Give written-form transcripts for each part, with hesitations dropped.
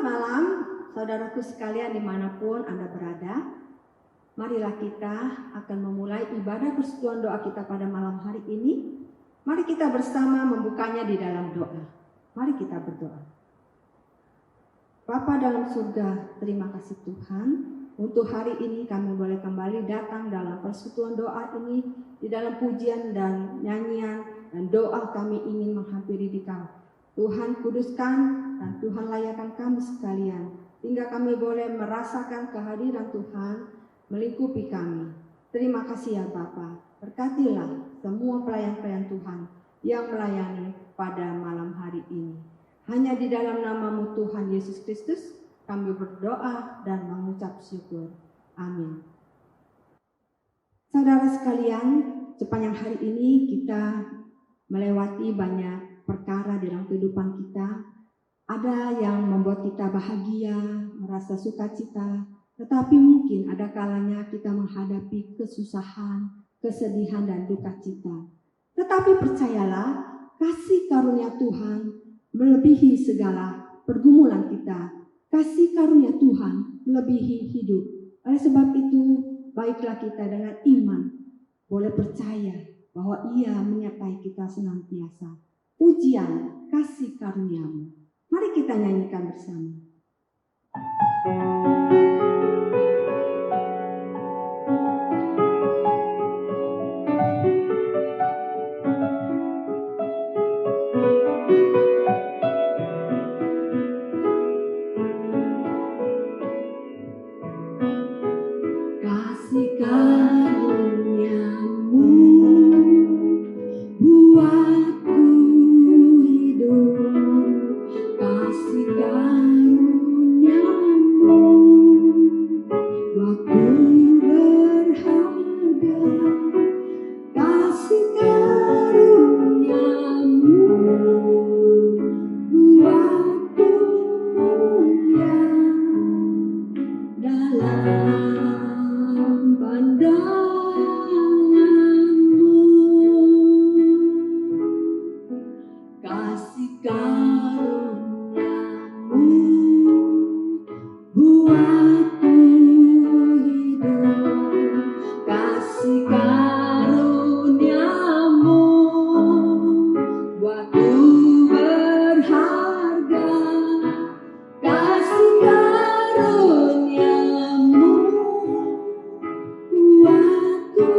malam, saudaraku sekalian dimanapun Anda berada. Marilah kita akan memulai ibadah persekutuan doa kita pada malam hari ini. Mari kita bersama membukanya di dalam doa. Mari kita berdoa. Bapa dalam surga, terima kasih Tuhan. Untuk hari ini kami boleh kembali datang dalam persekutuan doa ini. Di dalam pujian dan nyanyian dan doa kami ingin menghampiri Dikau. Tuhan kuduskan dan Tuhan layakkan kami sekalian. Hingga kami boleh merasakan kehadiran Tuhan melingkupi kami. Terima kasih ya Bapa. Berkatilah semua pelayan-pelayan Tuhan yang melayani pada malam hari ini. Hanya di dalam nama-Mu Tuhan Yesus Kristus kami berdoa dan mengucap syukur. Amin. Saudara sekalian, sepanjang hari ini kita melewati banyak perkara di dalam kehidupan kita. Ada yang membuat kita bahagia, merasa sukacita, tetapi mungkin ada kalanya kita menghadapi kesusahan, kesedihan dan duka cita. Tetapi percayalah, kasih karunia Tuhan melebihi segala pergumulan kita. Kasih karunia Tuhan melebihi hidup. Oleh sebab itu, baiklah kita dengan iman boleh percaya bahwa Ia menyertai kita senantiasa. Pujian kasih karunia-Mu. Mari kita nyanyikan bersama. Kasih karunia-Mu buatku hidup, kasih karunia-Mu buatku berharga, kasih karunia-Mu buatku mulia dalam pandangan-Mu. Kasih karunia-Mu buatku hidup, kasih karunia-Mu buatku berharga, kasih karunia-Mu buatku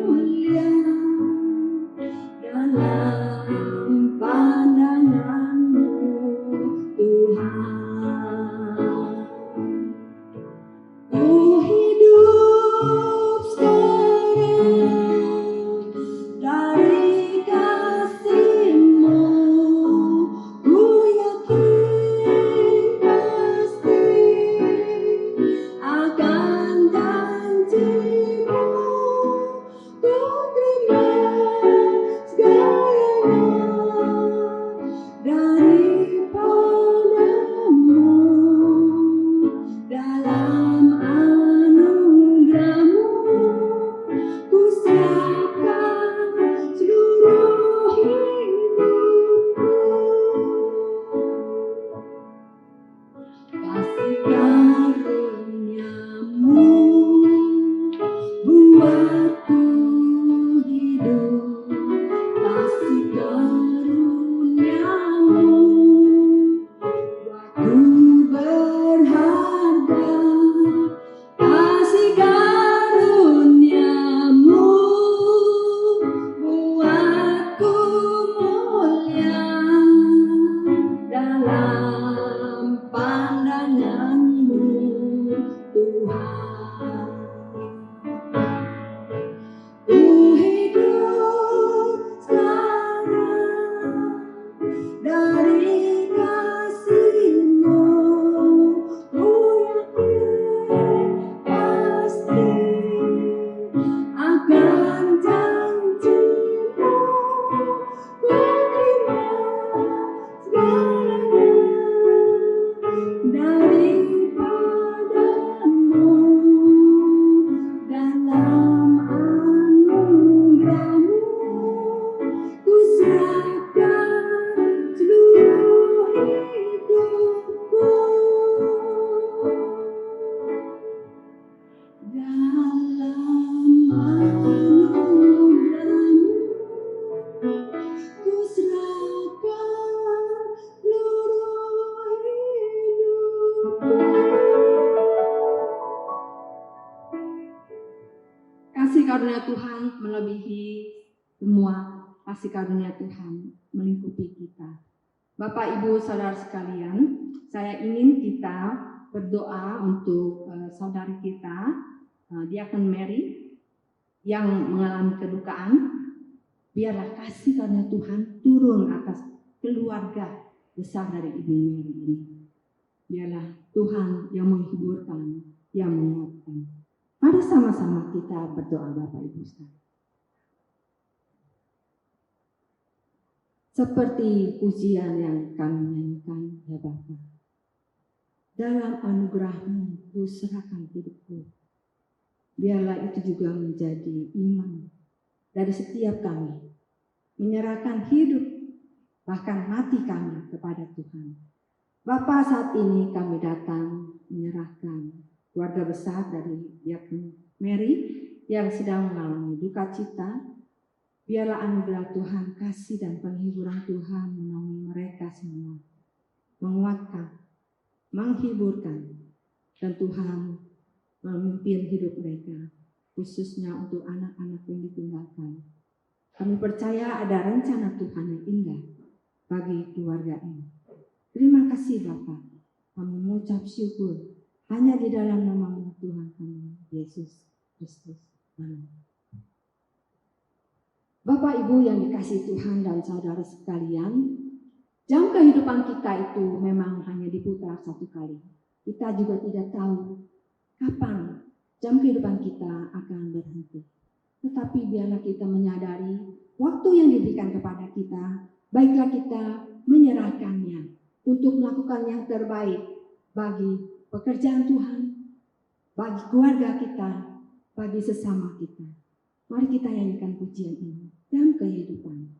mulia dalam pandangan-Mu Tuhan. Ku hidup sekarang dari kasih-Mu, ku yakin pasti akan janji-Mu, ku terima segalanya daripada-Mu. Dalam anugerah-Mu ku serahkan seluruh hidupku. Kasih karunia-Mu buatku hidup, kasih karunia-Mu buatku berharga, kasih karunia-Mu buatku mulia dalam pandangan-Mu Tuhan. Ku hidup sekarang dari kasih-Mu, ku yakin pasti akan janji-Mu, ku terima segalanya daripada-Mu. Dalam anugerah-Mu ku serahkan seluruh hidupku. karunia Tuhan melebihi semua kasih karunia Tuhan melingkupi kita. Bapak, Ibu, Saudara sekalian, saya ingin kita berdoa untuk saudari kita, Diakon Mary, yang mengalami kedukaan. Biarlah kasih karunia Tuhan turun atas keluarga besar dari Ibu Mary ini. Biarlah Tuhan yang menghiburkan, yang menguatkan. Mari sama-sama kita berdoa, Bapak Ibu sekalian. Seperti pujian yang kami nyanyikan, ya Bapa. Dalam anugerah-Mu, Ku serahkan hidupku. Biarlah itu juga menjadi iman dari setiap kami. Menyerahkan hidup, bahkan mati kami kepada Tuhan. Bapa, saat ini kami datang menyerahkan keluarga besar dari Diakon Mary yang sedang mengalami duka cita. Biarlah anugerah Tuhan, kasih dan penghiburan Tuhan menemui mereka semua. Menguatkan, menghiburkan, dan Tuhan memimpin hidup mereka, khususnya untuk anak-anak yang ditinggalkan. Kami percaya ada rencana Tuhan yang indah bagi keluarga ini. Terima kasih Bapa. Kami mengucap syukur hanya di dalam nama-Mu Tuhan kami, Yesus Kristus. Amin. Bapak Ibu yang dikasihi Tuhan dan saudara sekalian, jam kehidupan kita itu memang hanya diputar satu kali. Kita juga tidak tahu kapan jam kehidupan kita akan berhenti. Tetapi biarlah kita menyadari waktu yang diberikan kepada kita, baiklah kita menyerahkannya untuk melakukan yang terbaik bagi pekerjaan Tuhan, bagi keluarga kita, bagi sesama kita. Mari kita nyanyikan pujian ini, jam kehidupan.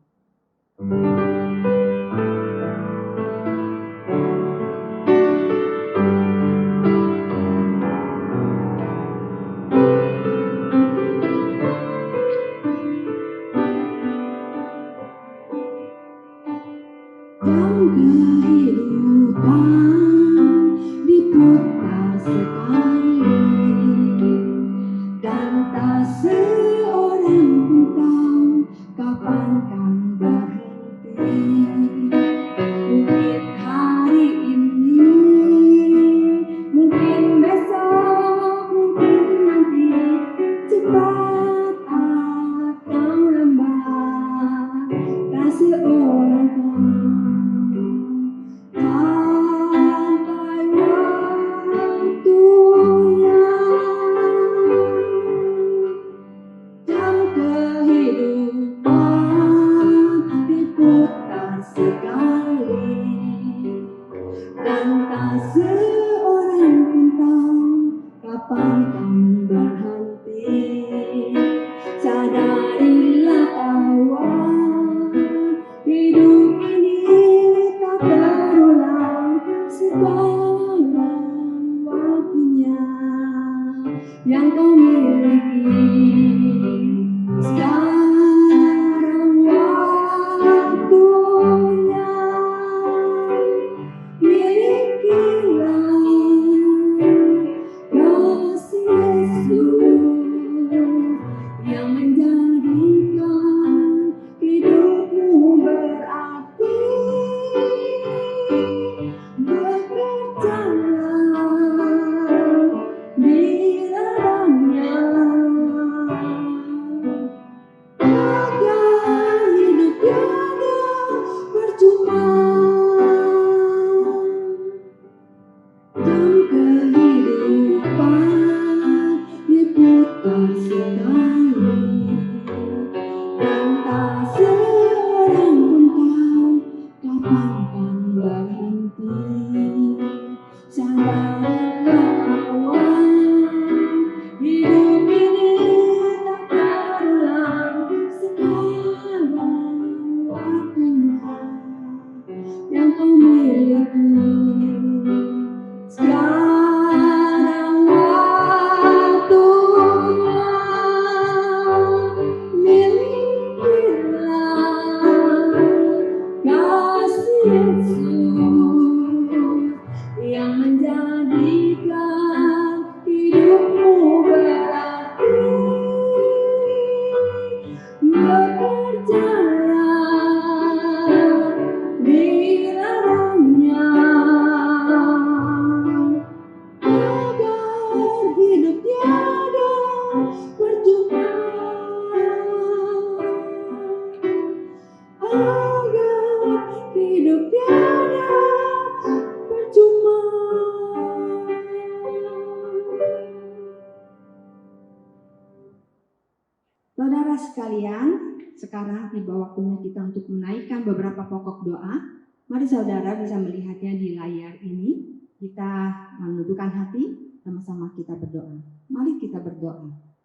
Saudara sekalian, sekarang tiba waktunya kita untuk menaikkan beberapa pokok doa. Mari saudara bisa melihatnya di layar ini. Kita menundukkan hati, sama-sama kita berdoa. Mari kita berdoa.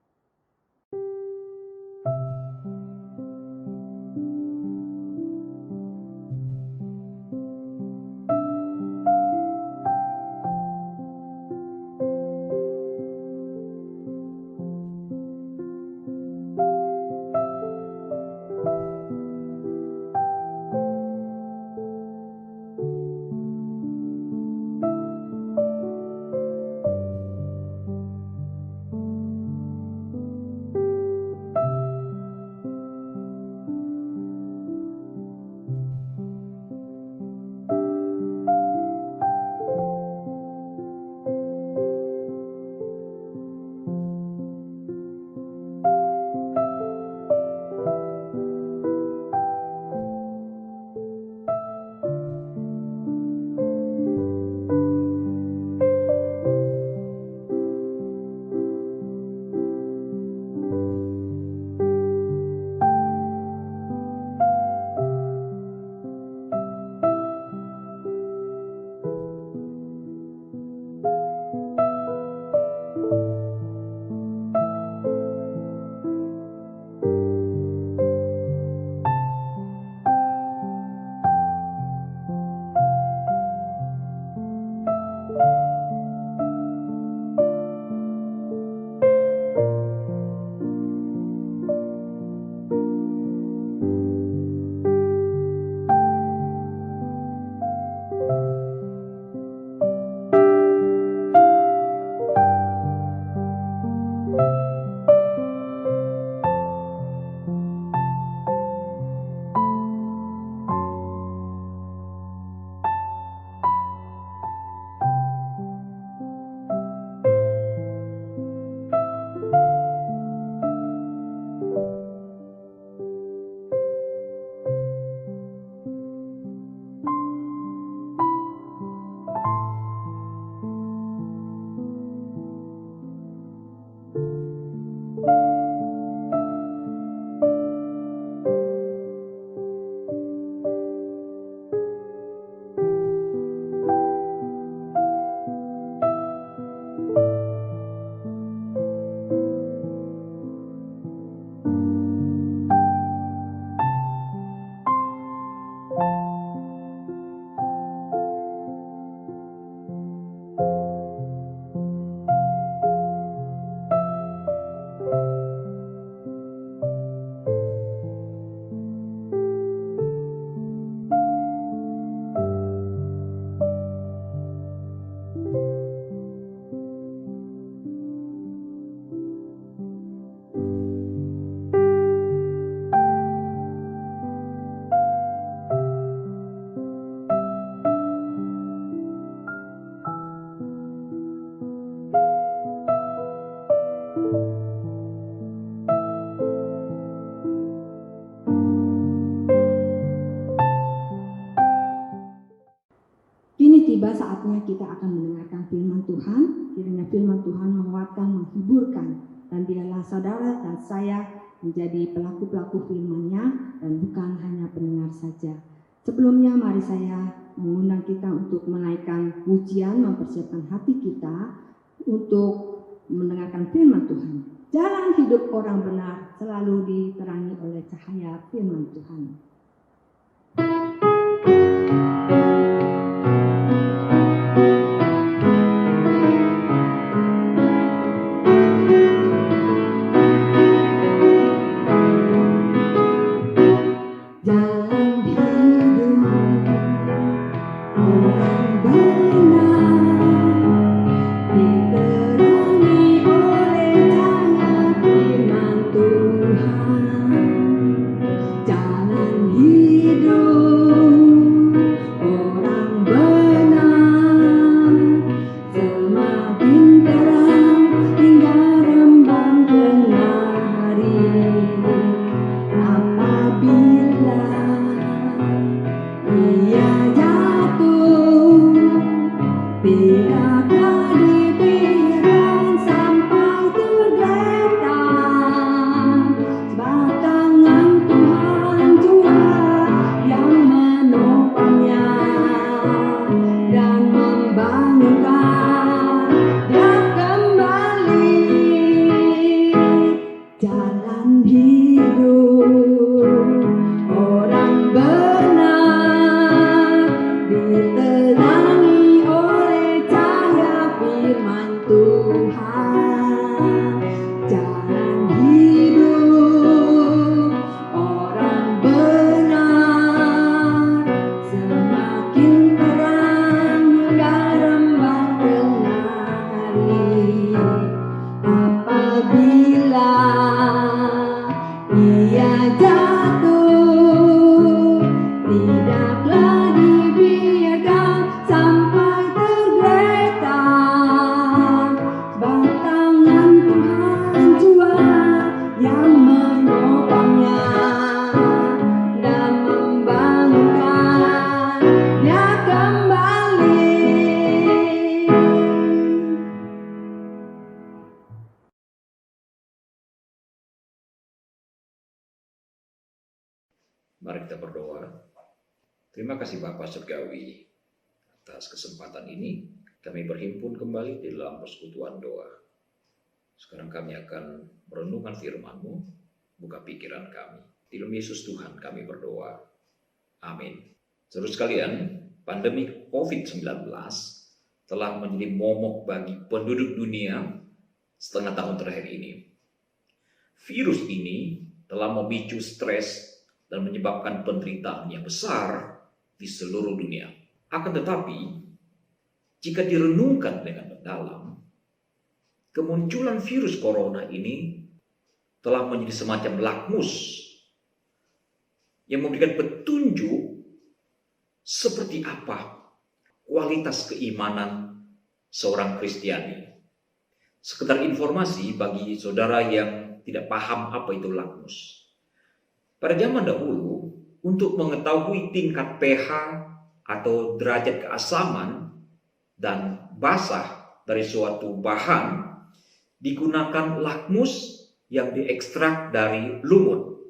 Tiba saatnya kita akan mendengarkan firman Tuhan. Kiranya firman Tuhan menguatkan, menghiburkan, dan biarlah saudara dan saya menjadi pelaku-pelaku firman-Nya dan bukan hanya pendengar saja. Sebelumnya mari saya mengundang kita untuk menaikkan pujian, mempersiapkan hati kita untuk mendengarkan firman Tuhan. Jalan hidup orang benar selalu diterangi oleh cahaya firman Tuhan. Jalan Mari kita berdoa. Terima kasih Bapa Surgawi atas kesempatan ini. Kami berhimpun kembali di dalam persekutuan doa. Sekarang kami akan merenungkan firman-Mu, buka pikiran kami. Di dalam Yesus Tuhan kami berdoa. Amin. Saudara sekalian, pandemi COVID-19 telah menjadi momok bagi penduduk dunia setengah tahun terakhir ini. Virus ini telah memicu stres dan menyebabkan penderitaan yang besar di seluruh dunia. Akan tetapi, jika direnungkan dengan mendalam, kemunculan virus corona ini telah menjadi semacam lakmus yang memberikan petunjuk seperti apa kualitas keimanan seorang Kristiani. Sekedar informasi bagi saudara yang tidak paham apa itu lakmus. Pada zaman dahulu, untuk mengetahui tingkat pH atau derajat keasaman dan basah dari suatu bahan, digunakan lakmus yang diekstrak dari lumut.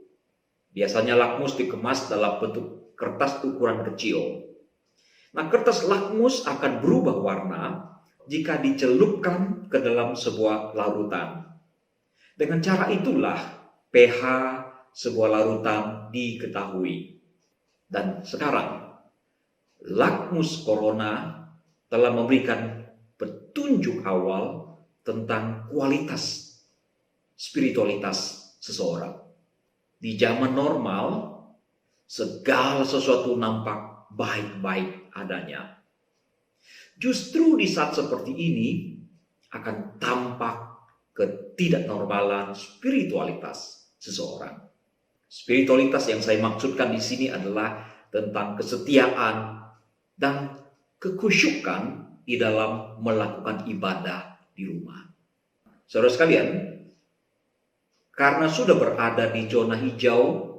Biasanya lakmus dikemas dalam bentuk kertas ukuran kecil. Nah, kertas lakmus akan berubah warna jika dicelupkan ke dalam sebuah larutan. Dengan cara itulah pH sebuah larutan diketahui. Dan sekarang, lakmus corona telah memberikan petunjuk awal tentang kualitas spiritualitas seseorang. Di zaman normal, segala sesuatu nampak baik-baik adanya. Justru di saat seperti ini akan tampak ketidaknormalan spiritualitas seseorang. Spiritualitas yang saya maksudkan di sini adalah tentang kesetiaan dan kekhusyukan di dalam melakukan ibadah di rumah. Saudara sekalian, karena sudah berada di zona hijau,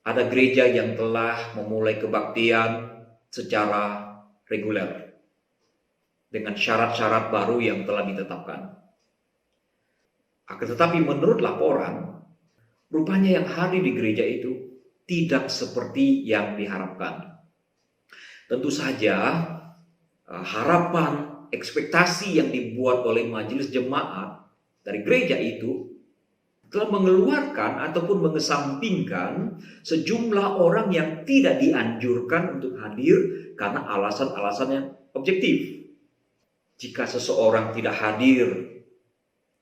ada gereja yang telah memulai kebaktian secara reguler dengan syarat-syarat baru yang telah ditetapkan. Akan tetapi menurut laporan, rupanya yang hadir di gereja itu tidak seperti yang diharapkan. Tentu saja harapan, ekspektasi yang dibuat oleh majelis jemaat dari gereja itu telah mengeluarkan ataupun mengesampingkan sejumlah orang yang tidak dianjurkan untuk hadir karena alasan-alasan yang objektif. Jika seseorang tidak hadir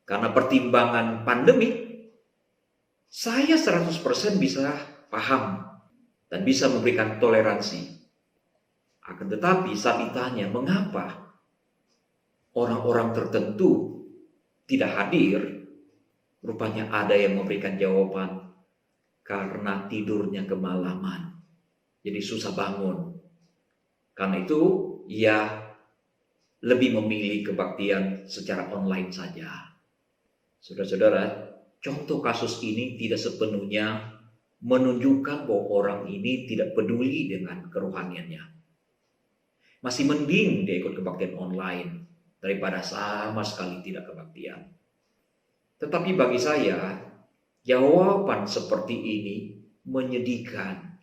karena pertimbangan pandemik, saya 100% bisa paham dan bisa memberikan toleransi. Akan tetapi saat ditanya mengapa orang-orang tertentu tidak hadir, rupanya ada yang memberikan jawaban karena tidurnya kemalaman. Jadi susah bangun. Karena itu ia lebih memilih kebaktian secara online saja. Saudara-saudara, contoh kasus ini tidak sepenuhnya menunjukkan bahwa orang ini tidak peduli dengan kerohaniannya. Masih mending dia ikut kebaktian online daripada sama sekali tidak kebaktian. Tetapi bagi saya, jawaban seperti ini menyedihkan.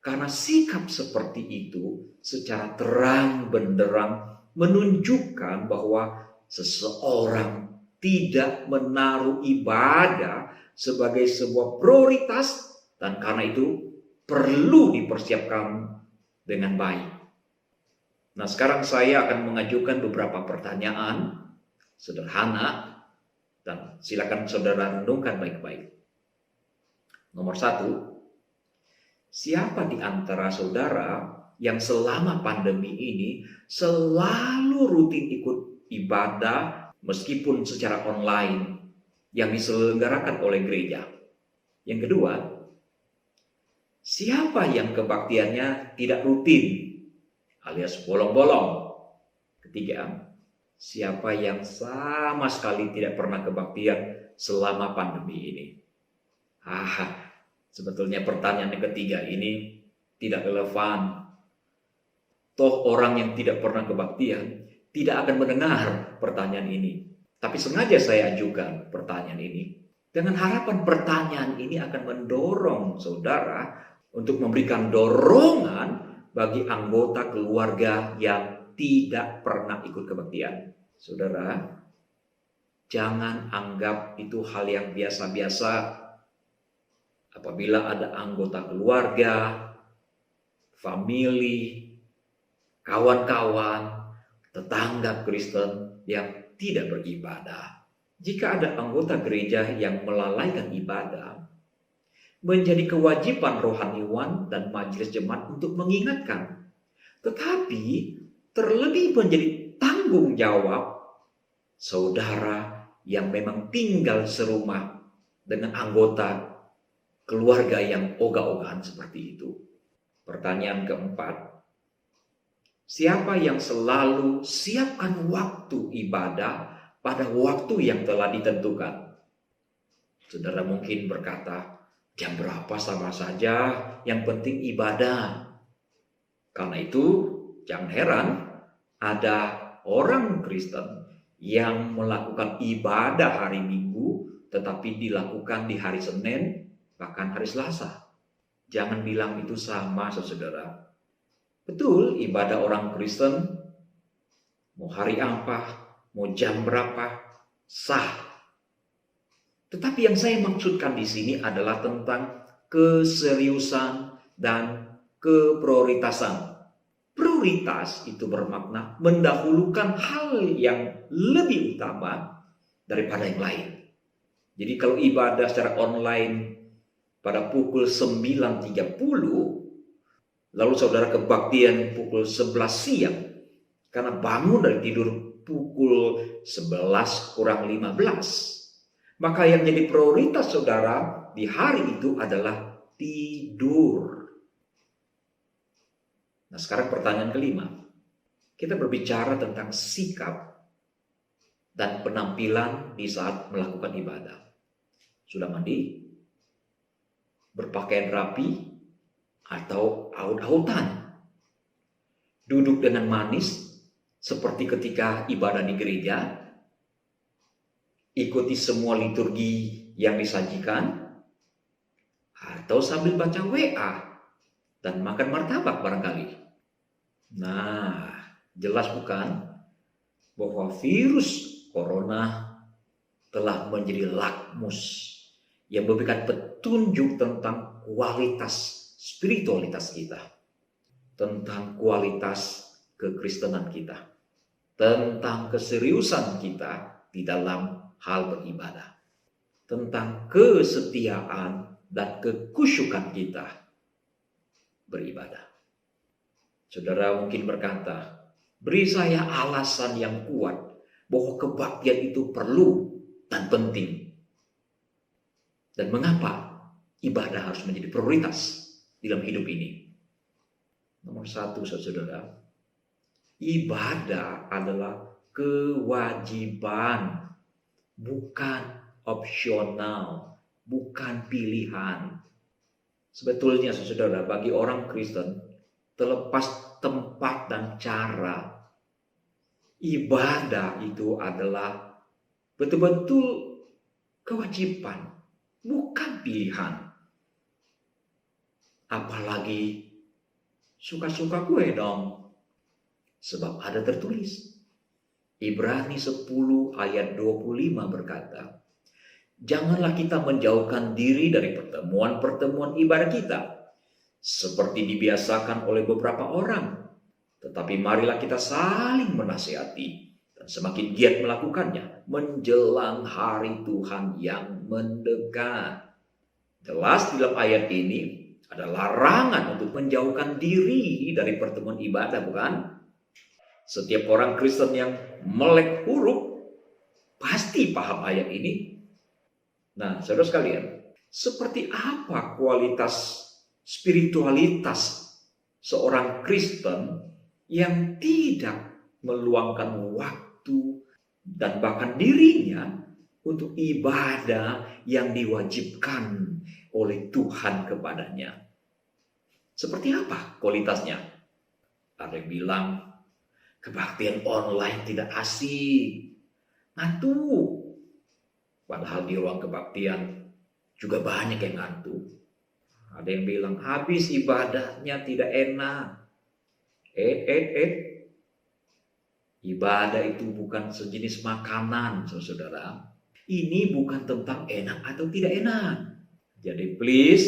Karena sikap seperti itu secara terang benderang menunjukkan bahwa seseorang tidak menaruh ibadah sebagai sebuah prioritas dan karena itu perlu dipersiapkan dengan baik. Nah, sekarang saya akan mengajukan beberapa pertanyaan sederhana dan silakan saudara renungkan baik-baik. Nomor 1, siapa di antara saudara yang selama pandemi ini selalu rutin ikut ibadah meskipun secara online yang diselenggarakan oleh gereja? Yang kedua, siapa yang kebaktiannya tidak rutin alias bolong-bolong? Ketiga, siapa yang sama sekali tidak pernah kebaktian selama pandemi ini? Sebetulnya pertanyaan yang ketiga ini tidak relevan. Toh orang yang tidak pernah kebaktian tidak akan mendengar pertanyaan ini. Tapi sengaja saya ajukan pertanyaan ini dengan harapan pertanyaan ini akan mendorong saudara untuk memberikan dorongan bagi anggota keluarga yang tidak pernah ikut kebaktian. Saudara, jangan anggap itu hal yang biasa-biasa apabila ada anggota keluarga, famili, kawan-kawan, tetangga Kristen yang tidak beribadah. Jika ada anggota gereja yang melalaikan ibadah, menjadi kewajiban rohaniwan dan majelis jemaat untuk mengingatkan. Tetapi terlebih menjadi tanggung jawab saudara yang memang tinggal serumah dengan anggota keluarga yang ogah-ogahan seperti itu. Pertanyaan keempat, siapa yang selalu siapkan waktu ibadah pada waktu yang telah ditentukan? Saudara mungkin berkata, jam berapa sama saja, yang penting ibadah. Karena itu, jangan heran ada orang Kristen yang melakukan ibadah hari Minggu, tetapi dilakukan di hari Senin, bahkan hari Selasa. Jangan bilang itu sama, saudara. Betul, ibadah orang Kristen, mau hari apa, mau jam berapa, sah. Tetapi yang saya maksudkan di sini adalah tentang keseriusan dan keprioritasan. Prioritas itu bermakna mendahulukan hal yang lebih utama daripada yang lain. Jadi kalau ibadah secara online pada pukul 9.30, lalu saudara kebaktian pukul 11 siang, karena bangun dari tidur pukul 11 kurang 15, maka yang jadi prioritas saudara di hari itu adalah tidur. Nah, sekarang pertanyaan kelima. Kita berbicara tentang sikap dan penampilan di saat melakukan ibadah. Sudah mandi? Berpakaian rapi? Atau aut-autan? Duduk dengan manis seperti ketika ibadah di gereja? Ikuti semua liturgi yang disajikan, atau sambil baca WA dan makan martabak barangkali. Nah, jelas bukan bahwa virus corona telah menjadi lakmus yang memberikan petunjuk tentang kualitas spiritualitas kita, tentang kualitas kekristenan kita, tentang keseriusan kita di dalam hal beribadah, tentang kesetiaan dan kekusyukan kita beribadah. Saudara mungkin berkata, beri saya alasan yang kuat bahwa kebaktian itu perlu dan penting. Dan mengapa ibadah harus menjadi prioritas dalam hidup ini? Nomor satu, saudara, ibadah adalah kewajiban, bukan opsional, bukan pilihan. Sebetulnya saudara, bagi orang Kristen, terlepas tempat dan cara, ibadah itu adalah betul-betul kewajiban, bukan pilihan. Apalagi suka-suka gue dong. Sebab ada tertulis, Ibrani 10 ayat 25 berkata, janganlah kita menjauhkan diri dari pertemuan-pertemuan ibadah kita, seperti dibiasakan oleh beberapa orang. Tetapi marilah kita saling menasihati, dan semakin giat melakukannya, menjelang hari Tuhan yang mendekat. Jelas di dalam ayat ini, ada larangan untuk menjauhkan diri dari pertemuan ibadah, bukan? Setiap orang Kristen yang melek huruf pasti paham ayat ini. Nah, saudara sekalian, seperti apa kualitas spiritualitas seorang Kristen yang tidak meluangkan waktu dan bahkan dirinya untuk ibadah yang diwajibkan oleh Tuhan kepadanya? Seperti apa kualitasnya? Ada yang bilang, kebaktian online tidak asik, ngantuk. Padahal di ruang kebaktian juga banyak yang ngantuk. Ada yang bilang, habis ibadahnya tidak enak. Ibadah itu bukan sejenis makanan, saudara. Ini bukan tentang enak atau tidak enak. Jadi please,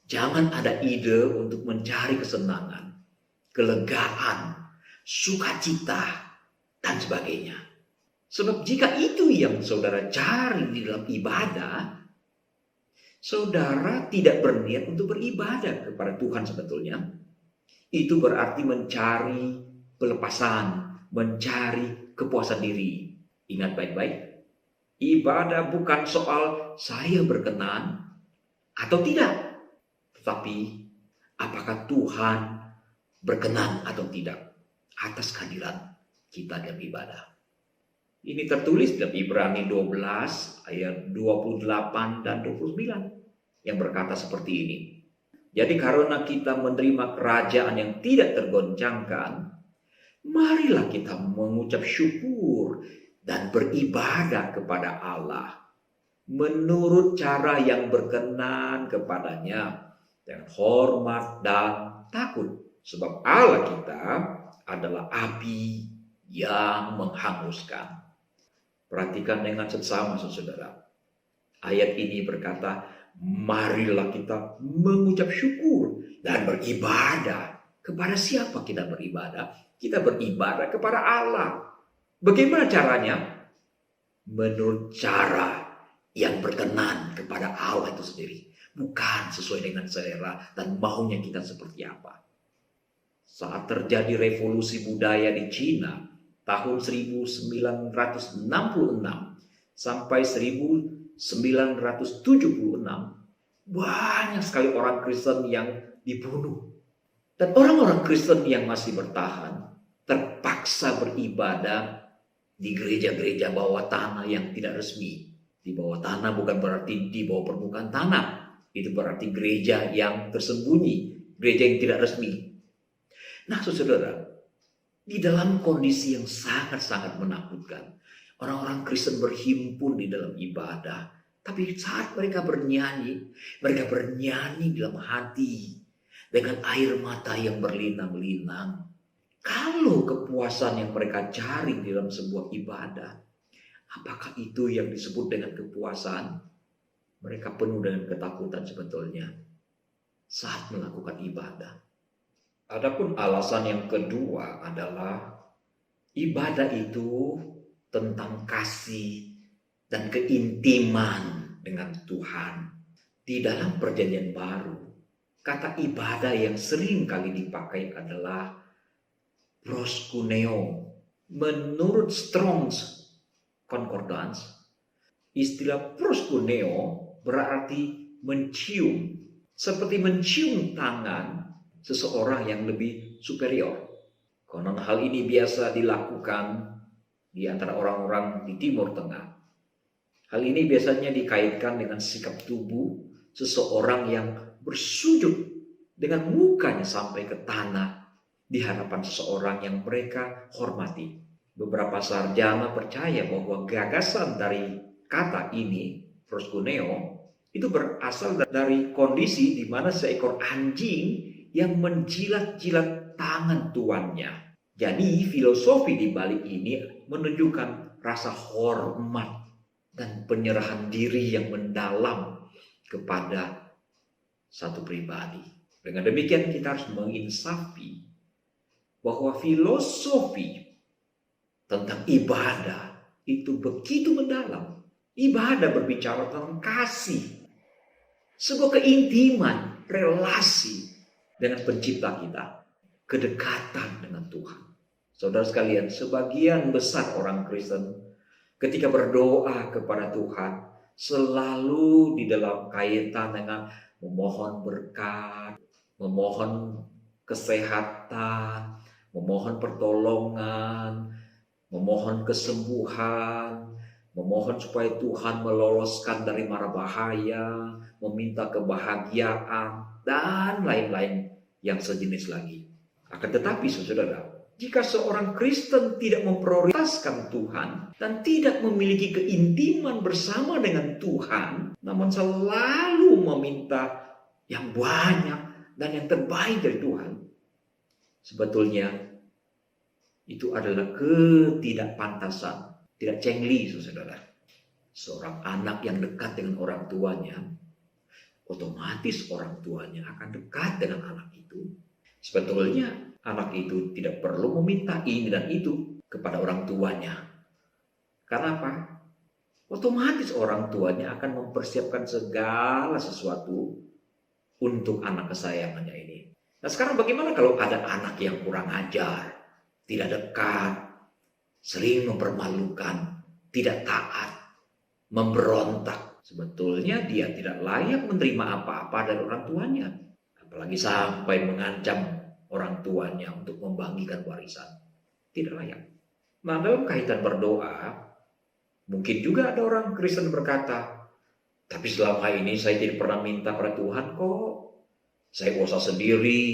jangan ada ide untuk mencari kesenangan, kelegaan, sukacita, dan sebagainya. Sebab jika itu yang saudara cari di dalam ibadah, saudara tidak berniat untuk beribadah kepada Tuhan sebetulnya. Itu berarti mencari pelepasan, mencari kepuasan diri. Ingat baik-baik, ibadah bukan soal saya berkenan atau tidak, tetapi apakah Tuhan berkenan atau tidak atas kehadiran kita dalam ibadah. Ini tertulis dalam Ibrani 12 ayat 28 dan 29 yang berkata seperti ini. Jadi karena kita menerima kerajaan yang tidak tergoncangkan, marilah kita mengucap syukur dan beribadah kepada Allah menurut cara yang berkenan kepadanya dengan hormat dan takut. Sebab Allah kita adalah api yang menghanguskan. Perhatikan dengan seksama, saudara. Ayat ini berkata, marilah kita mengucap syukur dan beribadah. Kepada siapa kita beribadah? Kita beribadah kepada Allah. Bagaimana caranya? Menurut cara yang berkenan kepada Allah itu sendiri. Bukan sesuai dengan selera dan maunya kita seperti apa. Saat terjadi revolusi budaya di Cina tahun 1966 sampai 1976, banyak sekali orang Kristen yang dibunuh. Dan orang-orang Kristen yang masih bertahan terpaksa beribadah di gereja-gereja bawah tanah yang tidak resmi. Di bawah tanah bukan berarti di bawah permukaan tanah. Itu berarti gereja yang tersembunyi, gereja yang tidak resmi. Nah, saudara, di dalam kondisi yang sangat-sangat menakutkan, orang-orang Kristen berhimpun di dalam ibadah. Tapi saat mereka bernyanyi dalam hati dengan air mata yang berlinang-linang. Kalau kepuasan yang mereka cari dalam sebuah ibadah, apakah itu yang disebut dengan kepuasan? Mereka penuh dengan ketakutan sebetulnya saat melakukan ibadah. Adapun alasan yang kedua adalah ibadah itu tentang kasih dan keintiman dengan Tuhan. Di dalam Perjanjian Baru, kata ibadah yang sering kali dipakai adalah proskuneo. Menurut Strong's Concordance, istilah proskuneo berarti mencium. Seperti mencium tangan seseorang yang lebih superior. Konon hal ini biasa dilakukan di antara orang-orang di Timur Tengah. Hal ini biasanya dikaitkan dengan sikap tubuh seseorang yang bersujud dengan mukanya sampai ke tanah di hadapan seseorang yang mereka hormati. Beberapa sarjana percaya bahwa gagasan dari kata ini, proskuneo, itu berasal dari kondisi di mana seekor anjing yang menjilat-jilat tangan tuannya. Jadi filosofi di balik ini menunjukkan rasa hormat dan penyerahan diri yang mendalam kepada satu pribadi. Dengan demikian kita harus menginsafi bahwa filosofi tentang ibadah itu begitu mendalam. Ibadah berbicara tentang kasih, sebuah keintiman, relasi dengan pencipta kita, kedekatan dengan Tuhan. Saudara sekalian, sebagian besar orang Kristen ketika berdoa kepada Tuhan selalu di dalam kaitan dengan memohon berkat, memohon kesehatan, memohon pertolongan, memohon kesembuhan, memohon supaya Tuhan meloloskan dari mara bahaya, meminta kebahagiaan, dan lain-lain yang sejenis lagi. Akan tetapi saudara, jika seorang Kristen tidak memprioritaskan Tuhan dan tidak memiliki keintiman bersama dengan Tuhan, namun selalu meminta yang banyak dan yang terbaik dari Tuhan, sebetulnya itu adalah ketidakpantasan, tidak cengli, saudara. Seorang anak yang dekat dengan orang tuanya, otomatis orang tuanya akan dekat dengan anak itu. Sebetulnya anak itu tidak perlu meminta ini dan itu kepada orang tuanya. Karena apa? Otomatis orang tuanya akan mempersiapkan segala sesuatu untuk anak kesayangannya ini. Nah, sekarang bagaimana kalau ada anak yang kurang ajar, tidak dekat, sering mempermalukan, tidak taat, memberontak? Sebetulnya dia tidak layak menerima apa-apa dari orang tuanya. Apalagi sampai mengancam orang tuanya untuk membagikan warisan. Tidak layak. Nah, dalam kaitan berdoa, mungkin juga ada orang Kristen berkata, tapi selama ini saya tidak pernah minta pada Tuhan kok. Saya usaha sendiri,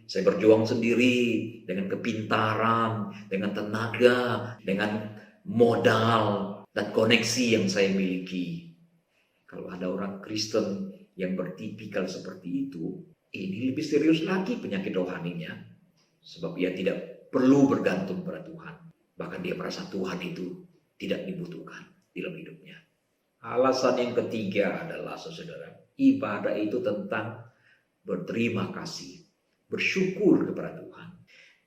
saya berjuang sendiri dengan kepintaran, dengan tenaga, dengan modal dan koneksi yang saya miliki. Kalau ada orang Kristen yang bertipikal seperti itu, ini lebih serius lagi penyakit rohaninya. Sebab ia tidak perlu bergantung pada Tuhan. Bahkan dia merasa Tuhan itu tidak dibutuhkan dalam hidupnya. Alasan yang ketiga adalah, saudara, ibadah itu tentang berterima kasih, bersyukur kepada Tuhan.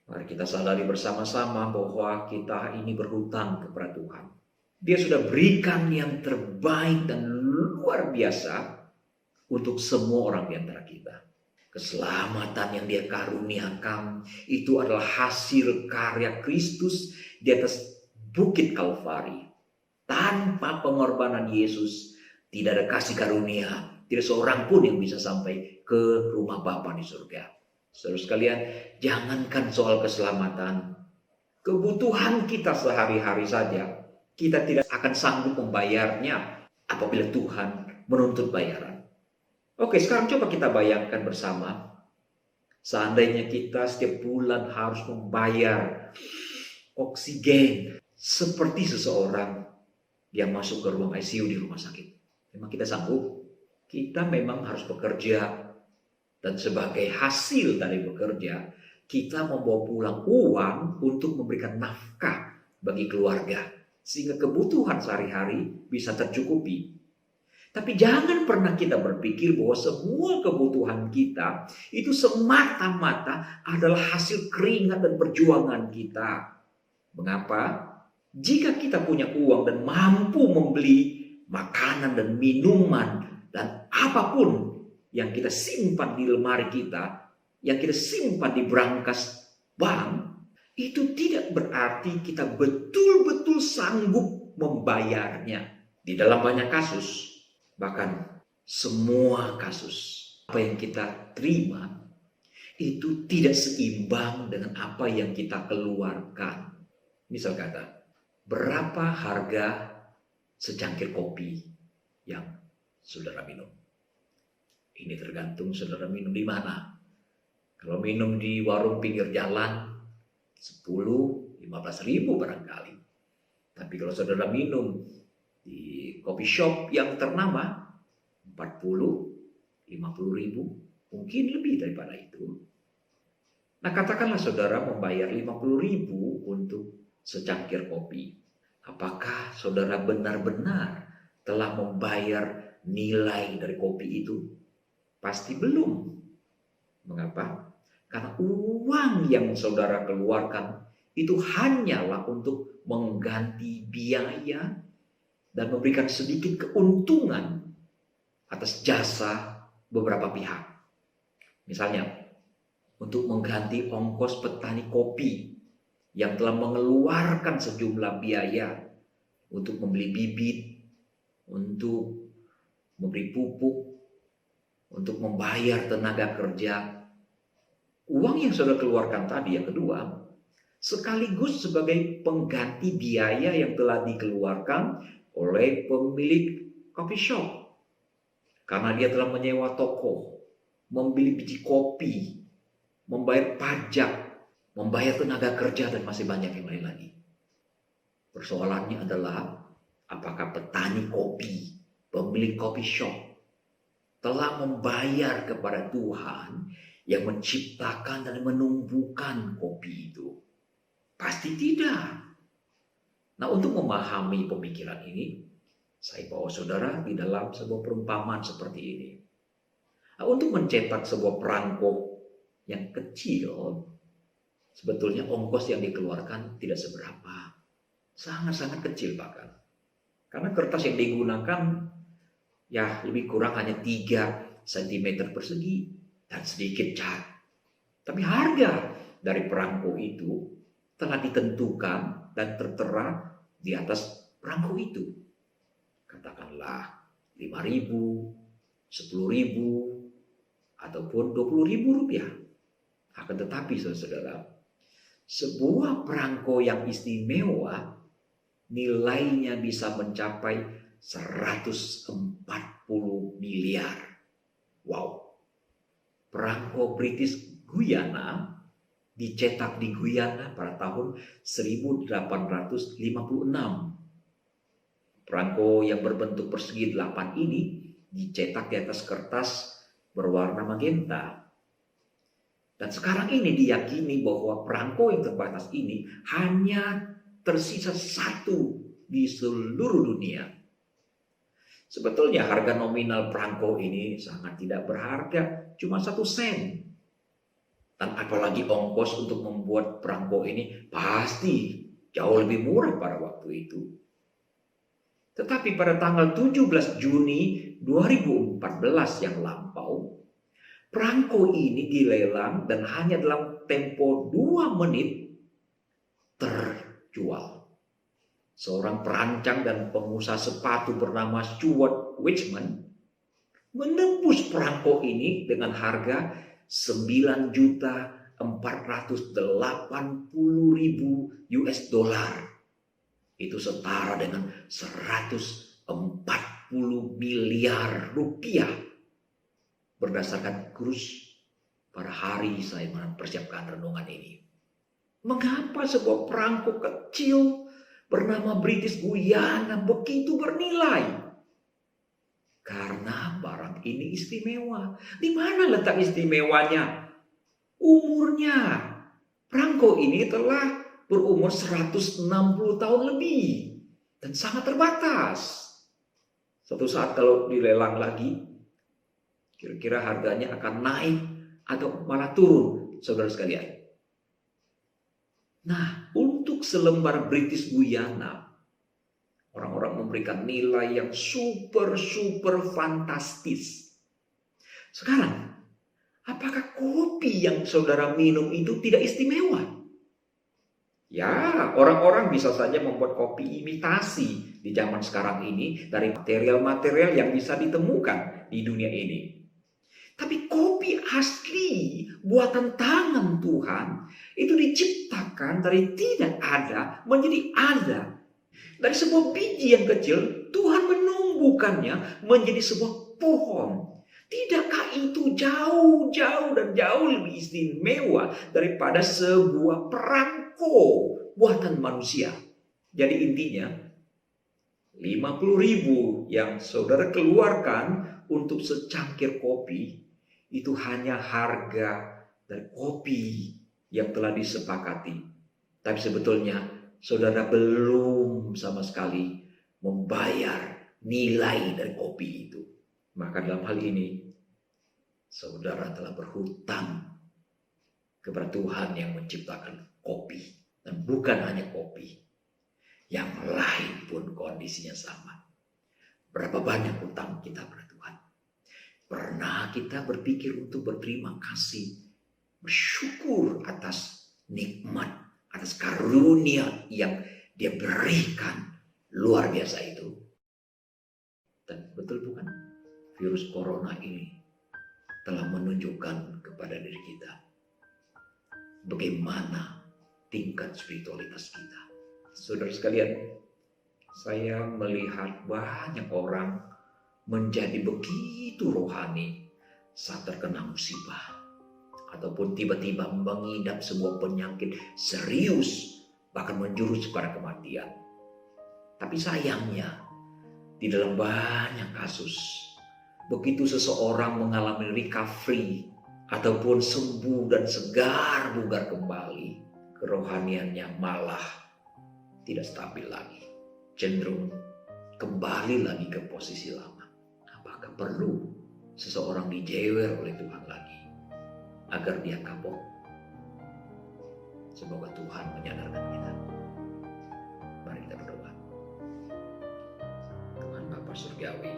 Mari kita sadari bersama-sama bahwa kita ini berhutang kepada Tuhan. Dia sudah berikan yang terbaik dan luar biasa untuk semua orang di antara kita. Keselamatan yang dia karuniakan itu adalah hasil karya Kristus di atas bukit Kalvari. Tanpa pengorbanan Yesus, tidak ada kasih karunia. Tidak seorang pun yang bisa sampai ke rumah Bapa di surga. Saudara sekalian, jangankan soal keselamatan, kebutuhan kita sehari-hari saja, kita tidak akan sanggup membayarnya apabila Tuhan menuntut bayaran. Oke, sekarang coba kita bayangkan bersama. Seandainya kita setiap bulan harus membayar oksigen seperti seseorang yang masuk ke ruang ICU di rumah sakit. Memang kita sanggup? Kita memang harus bekerja. Dan sebagai hasil dari bekerja, kita membawa pulang uang untuk memberikan nafkah bagi keluarga. Sehingga kebutuhan sehari-hari bisa tercukupi. Tapi jangan pernah kita berpikir bahwa semua kebutuhan kita itu semata-mata adalah hasil keringat dan perjuangan kita. Mengapa? Jika kita punya uang dan mampu membeli makanan dan minuman dan apapun yang kita simpan di lemari kita, yang kita simpan di brankas bank, itu tidak berarti kita betul-betul sanggup membayarnya. Di dalam banyak kasus, bahkan semua kasus, apa yang kita terima itu tidak seimbang dengan apa yang kita keluarkan. Misal kata, berapa harga secangkir kopi yang saudara minum? Ini tergantung saudara minum di mana. Kalau minum di warung pinggir jalan, 10-15 ribu barangkali. Tapi kalau saudara minum di coffee shop yang ternama, 40-50 ribu, mungkin lebih daripada itu. Nah, katakanlah saudara membayar 50 ribu untuk secangkir kopi. Apakah saudara benar-benar telah membayar nilai dari kopi itu? Pasti belum. Mengapa? Karena uang yang saudara keluarkan itu hanyalah untuk mengganti biaya dan memberikan sedikit keuntungan atas jasa beberapa pihak. Misalnya, untuk mengganti ongkos petani kopi yang telah mengeluarkan sejumlah biaya untuk membeli bibit, untuk memberi pupuk, untuk membayar tenaga kerja. Uang yang saudara keluarkan tadi yang kedua, sekaligus sebagai pengganti biaya yang telah dikeluarkan oleh pemilik coffee shop. Karena dia telah menyewa toko, membeli biji kopi, membayar pajak, membayar tenaga kerja, dan masih banyak yang lain lagi. Persoalannya adalah apakah petani kopi, pemilik coffee shop, telah membayar kepada Tuhan yang menciptakan dan menumbuhkan kopi itu? Pasti tidak. Nah, untuk memahami pemikiran ini, saya bawa saudara di dalam sebuah perumpamaan seperti ini. Nah, untuk mencetak sebuah perangko yang kecil, sebetulnya ongkos yang dikeluarkan tidak seberapa. Sangat-sangat kecil bahkan. Karena kertas yang digunakan ya lebih kurang hanya 3 cm persegi dan sedikit cat. Tapi harga dari perangko itu telah ditentukan dan tertera di atas perangko itu. Katakanlah 5.000, 10.000, ataupun 20.000 rupiah. Akan tetapi saudara, sebuah perangko yang istimewa nilainya bisa mencapai 140 miliar. Wow. Perangko British Guyana dicetak di Guyana pada tahun 1856. Perangko yang berbentuk persegi 8 ini dicetak di atas kertas berwarna magenta. Dan sekarang ini diyakini bahwa perangko yang terbatas ini hanya tersisa 1 di seluruh dunia. Sebetulnya harga nominal perangko ini sangat tidak berharga, cuma 1 sen. Dan apalagi ongkos untuk membuat perangko ini pasti jauh lebih murah pada waktu itu. Tetapi pada tanggal 17 Juni 2014 yang lampau, perangko ini dilelang dan hanya dalam tempo 2 menit terjual. Seorang perancang dan pengusaha sepatu bernama Stuart Weitzman menembus perangko ini dengan harga 9.480.000 US dollar. Itu setara dengan 140 miliar rupiah. Berdasarkan kurs pada hari saya mempersiapkan renungan ini. Mengapa sebuah perangko kecil bernama British Guyana begitu bernilai? Karena barang ini istimewa. Di mana letak istimewanya? Umurnya. Perangko ini telah berumur 160 tahun lebih. Dan sangat terbatas. Suatu saat kalau dilelang lagi, kira-kira harganya akan naik atau malah turun, saudara sekalian. Nah, untuk selembar British Guyana, orang-orang memberikan nilai yang super fantastis. Sekarang, apakah kopi yang saudara minum itu tidak istimewa? Ya, orang-orang bisa saja membuat kopi imitasi di zaman sekarang ini dari material-material yang bisa ditemukan di dunia ini. Tapi kopi asli buatan tangan Tuhan itu diciptakan dari tidak ada menjadi ada. Dari sebuah biji yang kecil, Tuhan menumbuhkannya menjadi sebuah pohon. Tidakkah itu jauh dan jauh lebih istimewa daripada sebuah perangko buatan manusia? Jadi intinya, 50.000 yang saudara keluarkan untuk secangkir kopi, itu hanya harga dari kopi yang telah disepakati. Tapi sebetulnya saudara belum sama sekali membayar nilai dari kopi itu. Maka dalam hal ini, saudara telah berhutang kepada Tuhan yang menciptakan kopi. Dan bukan hanya kopi, yang lain pun kondisinya sama. Berapa banyak hutang kita pada Tuhan? Pernah kita berpikir untuk berterima kasih, bersyukur atas nikmat, atas karunia yang Dia berikan luar biasa itu. Dan betul bukan? Virus corona ini telah menunjukkan kepada diri kita bagaimana tingkat spiritualitas kita. Saudara sekalian, saya melihat banyak orang menjadi begitu rohani saat terkena musibah, ataupun tiba-tiba mengidap sebuah penyakit serius, bahkan menjurus pada kematian. Tapi sayangnya, di dalam banyak kasus, begitu seseorang mengalami recovery ataupun sembuh dan segar bugar kembali, kerohaniannya malah tidak stabil lagi, cenderung kembali lagi ke posisi lama. Apakah perlu seseorang dijewer oleh Tuhan lagi agar dia kapok? Semoga Tuhan menyadarkan kita. Mari kita berdoa. Tuhan Bapa Surgawi,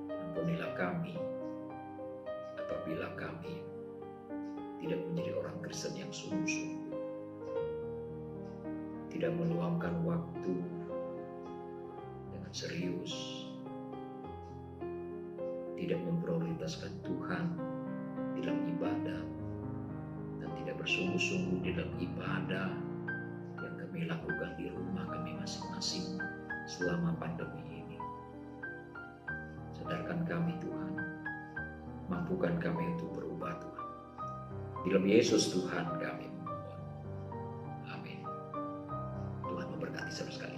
ampunilah kami apabila kami tidak menjadi orang Kristen yang sungguh-sungguh, tidak meluangkan waktu dengan serius, tidak memprioritaskan Tuhan dalam ibadah, dan tidak bersungguh-sungguh di dalam ibadah yang kami lakukan di rumah kami masing-masing selama pandemi ini. Sadarkan kami Tuhan, mampukan kami untuk berubah Tuhan. Di dalam Yesus Tuhan kami memohon. Amin. Tuhan memberkati saudara sekalian.